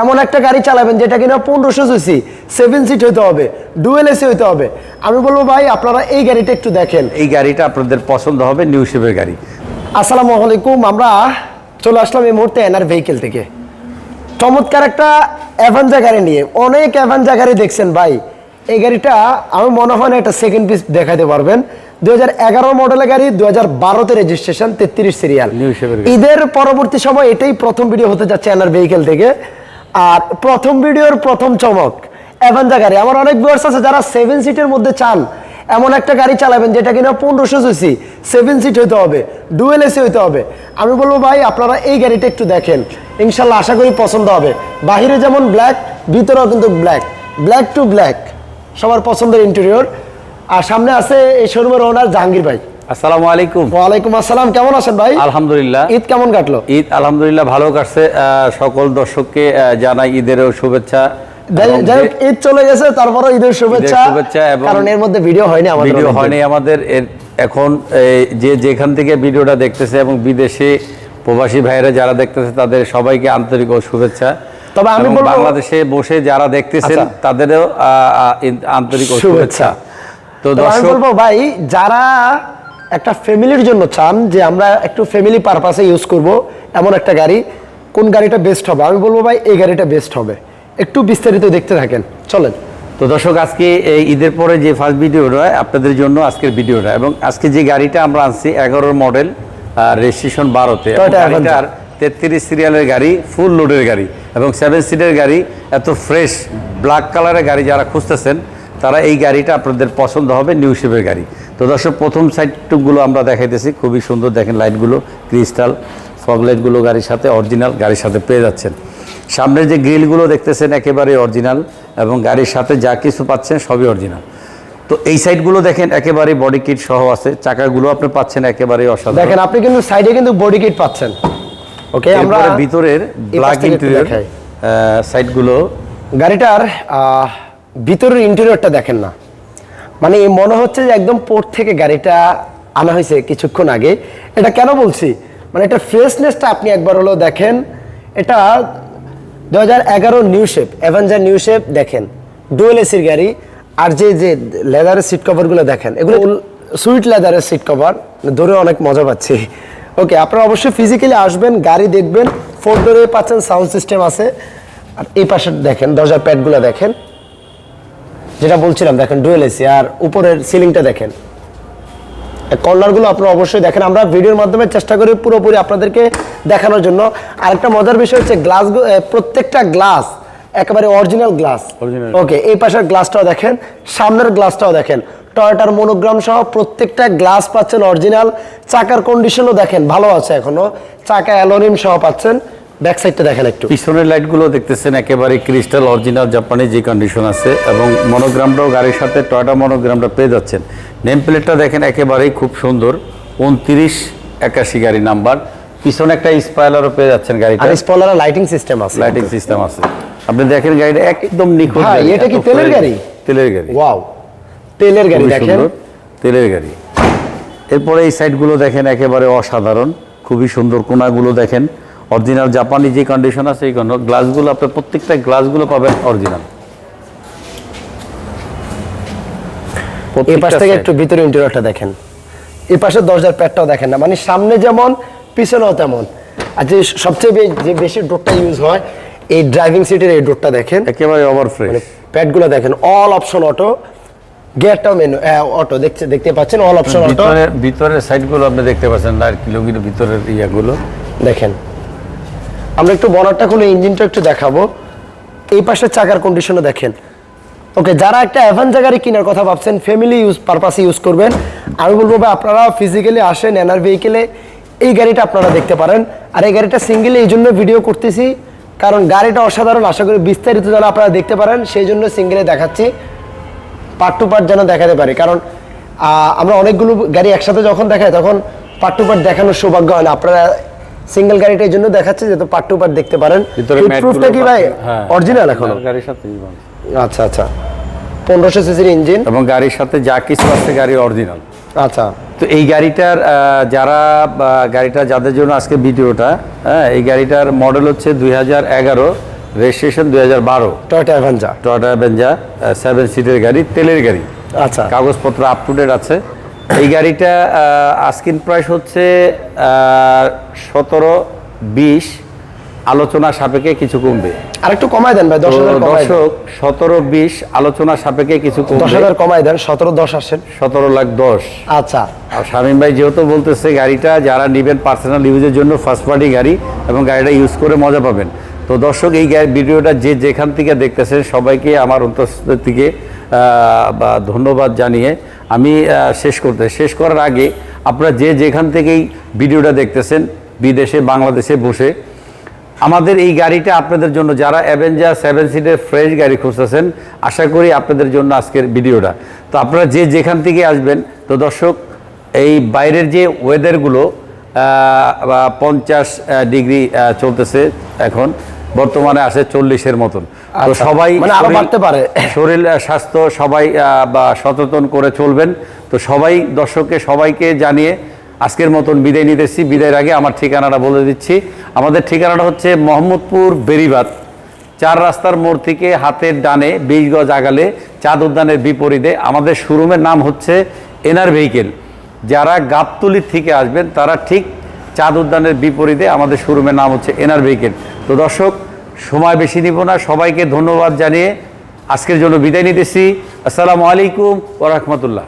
এমন একটা গাড়ি চালাবেন যেটা কিনা 1500 সিসি 7 সিট হইতে হবে, ডুয়েল এসি হইতে হবে। আমি বলবো ভাই আপনারা এই গাড়িটা একটু দেখেন, এই গাড়িটা আপনাদের পছন্দ হবে, নিউ শেপের গাড়ি। আসসালামু আলাইকুম, আমরা চলে আসলাম এই মুহূর্তে এনআর ভেহিকেল থেকে চমৎকার একটা অ্যাভেঞ্জার গাড়ি নিয়ে। অনেক অ্যাভেঞ্জার গাড়ি দেখছেন ভাই, এই গাড়িটা আমি মনে হয় না একটা সেকেন্ড পিস দেখাতে পারবেন। 2011 মডেলের গাড়ি, 2012তে রেজিস্ট্রেশন, 33 সিরিয়াল। ঈদের পরবর্তী সময় এটাই প্রথম ভিডিও হতে যাচ্ছে এনআর ভেহিকেল থেকে। আর প্রথম ভিডিওর প্রথম চমক অ্যাভেঞ্জার গাড়ি। আমার অনেক ভিউয়ার্স আছে যারা 7 সিটের মধ্যে চান এমন একটা গাড়ি চালাবেন যেটা কিনা 1500 সিসি 7 সিট হইতে হবে, ডুয়েল এসি হইতে হবে। আমি বলবো ভাই আপনারা এই গাড়িটা একটু দেখেন, ইনশাল্লাহ আশা করি পছন্দ হবে। বাহিরে যেমন ব্ল্যাক, ভিতরেও কিন্তু ব্ল্যাক, ব্ল্যাক টু ব্ল্যাক, সবার পছন্দের ইন্টেরিয়র। আর সামনে আছে এই শোরুমের ওনার জাহাঙ্গীর ভাই। আসসালামু আলাইকুম। ওয়ালাইকুম আসসালাম, কেমন আছেন ভাই? আলহামদুলিল্লাহ। ঈদ কেমন কাটলো? ঈদ আলহামদুলিল্লাহ ভালো কাটছে। সকল দর্শককে জানাই ঈদের শুভেচ্ছা। ঈদ চলে গেছে, তারপরে ঈদের শুভেচ্ছা। কারণ এর মধ্যে ভিডিও হয়নি আমাদের। এখন যে যেখান থেকে ভিডিওটা দেখতেছে এবং বিদেশে প্রবাসী ভাইয়েরা যারা দেখতেছে তাদের সবাইকে আন্তরিক ও শুভেচ্ছা। তবে আমি বলবো বাংলাদেশে বসে যারা দেখতেছেন তাদেরও আন্তরিক ও শুভেচ্ছা। তো আমি বলবো ভাই যারা একটা ফ্যামিলির জন্য চান যে আমরা একটু ফ্যামিলি পারপাসে ইউজ করব এমন একটা গাড়ি, কোন গাড়িটা বেস্ট হবে? আমি বলবো ভাই এই গাড়িটা বেস্ট হবে। একটু বিস্তারিত দেখতে থাকেন, চলেন। তো দর্শক, আজকে এই ঈদের পরে যে ফার্স্ট ভিডিওটা আপনাদের জন্য আজকের ভিডিওটা, এবং আজকে যে গাড়িটা আমরা আনছি 11 মডেল, রেজিস্ট্রেশন 12তে, গাড়িটার 33 সিরিয়ালের গাড়ি, ফুল লোডের গাড়ি এবং 7 সিটের গাড়ি। এত ফ্রেশ ব্ল্যাক কালারের গাড়ি যারা খুঁজতেছেন তারা এই গাড়িটা আপনাদের পছন্দ হবে, নিউ শেপের গাড়ি। তো দর্শক, প্রথম সাইডটুকগুলো আমরা দেখাইতেছি, খুবই সুন্দর। দেখেন লাইটগুলো, ক্রিস্টাল ফগ লাইটগুলো গাড়ির সাথে অরিজিনাল গাড়ির সাথে পেয়ে যাচ্ছেন। সামনের যে গ্রিলগুলো দেখতেছেন একেবারে অরিজিনাল এবং গাড়ির সাথে যা কিছু পাচ্ছেন সবই অরিজিনাল। তো এই সাইডগুলো দেখেন একেবারে বডি কিট সহ আছে, চাকাগুলো আপনি পাচ্ছেন একেবারে অসাধারণ। দেখেন আপনি কিন্তু সাইডে কিন্তু বডি কিট পাচ্ছেন। ওকে, আমরা ভিতরের ব্ল্যাক ইন্টেরিয়র সাইডগুলো, গাড়িটার ভিতরের ইন্টেরিয়রটা দেখেন না, মানে মনে হচ্ছে যে একদম পোর্ট থেকে গাড়িটা আনা হয়েছে কিছুক্ষণ আগে। এটা কেন বলছি, মানে এটা ফ্রেশনেসটা আপনি একবার হলো দেখেন। এটা 2011 new shape, Avenger new shape. দেখেন ডুয়েল এসির গাড়ি। আর যে যে লেদারের সিট কভারগুলো দেখেন, এগুলো সুইট লেদারের সিট কভার, ধরে অনেক মজা পাচ্ছি। ওকে, আপনারা অবশ্যই ফিজিক্যালি আসবেন, গাড়ি দেখবেন। 4 ডোরে পাচ্ছেন, সাউন্ড সিস্টেম আছে। আর এই পাশে দেখেন দরজার প্যাডগুলো দেখেন, যেটা বলছিলাম দেখেন ডুয়েল এসি। আর উপরের সিলিংটা দেখেন, কর্নারগুলো আপনারা অবশ্যই দেখেন। আমরা ভিডিওর মাধ্যমে চেষ্টা করি পুরোপুরি আপনাদেরকে দেখানোর জন্য। আরেকটা মজার বিষয় হচ্ছে গ্লাস, প্রত্যেকটা গ্লাস একেবারে অরিজিনাল গ্লাস। ওকে, এই পাশের গ্লাসটাও দেখেন, সামনের গ্লাসটাও দেখেন, টয়োটার মনোগ্রাম সহ প্রত্যেকটা গ্লাস পাচ্ছেন অরিজিনাল। চাকার কন্ডিশনও দেখেন ভালো আছে এখনো, চাকা অ্যালুমিনিয়াম সহ পাচ্ছেন। ব্যাক সাইডটা দেখেন একটু, পিছনের লাইটগুলো দেখতেছেন একেবারে ক্রিস্টাল অরিজিনাল জাপানি যে কন্ডিশন আছে, এবং মনোগ্রামটাও গাড়ির সাথে টয়োটা মনোগ্রামটা পেয়ে যাচ্ছেন। নেম প্লেটটা দেখেন একেবারেই খুব সুন্দর, 2981 গাড়ি নাম্বার। পিছনে একটা স্পয়লারও পেয়ে যাচ্ছেন গাড়িটা, আর স্পয়লারে লাইটিং সিস্টেম আছে, লাইটিং সিস্টেম আছে। আপনি দেখেন গাড়িটা একদম নিখুঁত। ভাই এটা কি তেলের গাড়ি? তেলের গাড়ি, ওয়াও, তেলের গাড়ি দেখেন, তেলের গাড়ি। এরপরে এই সাইডগুলো দেখেন একেবারে অসাধারণ, খুবই সুন্দর। কোনাগুলো দেখেন অরিজিনাল জাপানি যে কন্ডিশন আছে, এই গ্লাসগুলো আপনি প্রত্যেকটা গ্লাসগুলো পাবেন অরিজিনাল। এই পাশ থেকে একটু ভিতরে ইন্টেরিয়রটা দেখেন, এই পাশে দরজার প্যাডটাও দেখেন না, মানে সামনে যেমন পিছনেও তেমন। আর যে সবচেয়ে যে বেশি ডোরটা ইউজ হয় এই ড্রাইভিং সিটের এই ডোরটা দেখেন একেবারে ওভার ফ্রেশ। প্যাডগুলো দেখেন অল অপশন অটো, গিয়ারটাও মেনু অটো, দেখতে পাচ্ছেন অল অপশন অটো। ভিতরের সাইডগুলো আপনি দেখতে পাচ্ছেন, লাইট কিলোমিটার ভিতরের ইয়াগুলো দেখেন। আমরা একটু বনারটা খুলে ইঞ্জিনটা একটু দেখাবো। এই পাশে চাকার কন্ডিশনও দেখেন। ওকে, যারা একটা অ্যাভেঞ্জার গাড়ি কেনার কথা ভাবছেন, ফ্যামিলি ইউজ পারপাসে ইউজ করবেন, আমি বলবো ভাই আপনারা ফিজিক্যালি আসেন এনআর ভেহিকেলে, এই গাড়িটা আপনারা দেখতে পারেন। আর এই গাড়িটা সিঙ্গেলি এই জন্য ভিডিও করতেছি কারণ গাড়িটা অসাধারণ। আশা করি বিস্তারিত যেন আপনারা দেখতে পারেন, সেই জন্য সিঙ্গেলে দেখাচ্ছি, পার্ট টু পার্ট যেন দেখাতে পারি। কারণ আমরা অনেকগুলো গাড়ি একসাথে যখন দেখাই তখন পার্ট টু পার্ট দেখানোর সৌভাগ্য হয় না। আপনারা সিঙ্গেল গাড়িটা এই জন্য দেখাচ্ছে যাতে পার্ট টু পার্ট দেখতে পারেন। প্রুফটা কি ভাই অরিজিনাল এখনো? গাড়ির সাথে আচ্ছা আচ্ছা, 1500 সিসির ইঞ্জিন এবং গাড়ির সাথে যা কিছু আছে গাড়ি অরিজিনাল। আচ্ছা, তো এই গাড়িটার যারা যাদের জন্য আজকে ভিডিওটা, হ্যাঁ, এই গাড়িটার মডেল হচ্ছে 2011 registration 2012, Toyota Avenger. Toyota Avenger 7 সিটের গাড়ি, তেলের গাড়ি, আচ্ছা, কাগজপত্র আপ টু ডেট আছে। এই গাড়িটা আস্কিং প্রাইস হচ্ছে 17-20, আলোচনা সাপেক্ষে কিছু কমবে। আর একটু কমায় দেন ভাই, 10,000 কমায় দেন। দর্শক 17-20 আলোচনা সাপেক্ষে কিছু কমবে। 10,000 কমায় দেন, 17-10 আসেন। 17,10,000। আচ্ছা, আর শামীম ভাই যেহেতু বলতেছে গাড়িটা যারা নেবেন পার্সোনাল ইউজের জন্য, ফার্স্ট পার্টি গাড়ি, এবং গাড়িটা ইউজ করে মজা পাবেন। তো দর্শক এই ভিডিওটা যে যেখান থেকে দেখতেছেন সবাইকে আমার অন্তঃস্থল থেকে ধন্যবাদ জানিয়ে আমি শেষ করার আগে আপনারা যে যেখান থেকেই ভিডিওটা দেখতেছেন, বিদেশে বাংলাদেশে বসে, আমাদের এই গাড়িটা আপনাদের জন্য, যারা অ্যাভেঞ্জার 7 সিটের ফ্রেশ গাড়ি খুঁজতেছেন, আশা করি আপনাদের জন্য আজকের ভিডিওটা। তো আপনারা যে যেখান থেকে আসবেন, তো দর্শক এই বাইরের যে ওয়েদারগুলো 50 ডিগ্রি চলতেছে এখন, বর্তমানে আসে 40-এর মতন। তো সবাই মানে আরো বাড়তে পারে, শরীর স্বাস্থ্য সবাই সচেতন করে চলবেন। তো দর্শককে সবাইকে জানিয়ে আজকের মতন বিদায় নিতেছি। বিদায়ের আগে আমার ঠিকানাটা বলে দিচ্ছি। আমাদের ঠিকানাটা হচ্ছে মোহাম্মদপুর বেরিবাদ 4 রাস্তার মোড় থেকে হাতের ডানে 20 গজ আগালে চাঁদ উদ্যানের বিপরীতে আমাদের শোরুমের নাম হচ্ছে এনআর ভেহিকেল। যারা গাবতলী থেকে আসবেন তারা ঠিক চাঁদ উদ্যানের বিপরীতে আমাদের শোরুমের নাম হচ্ছে এনআর ভেহিকেল। তো দর্শক সময় বেশি নিব না, সবাইকে ধন্যবাদ জানিয়ে আজকের জন্য বিদায় নিতেছি। আসসালামু আলাইকুম ওয়া রাহমাতুল্লাহ।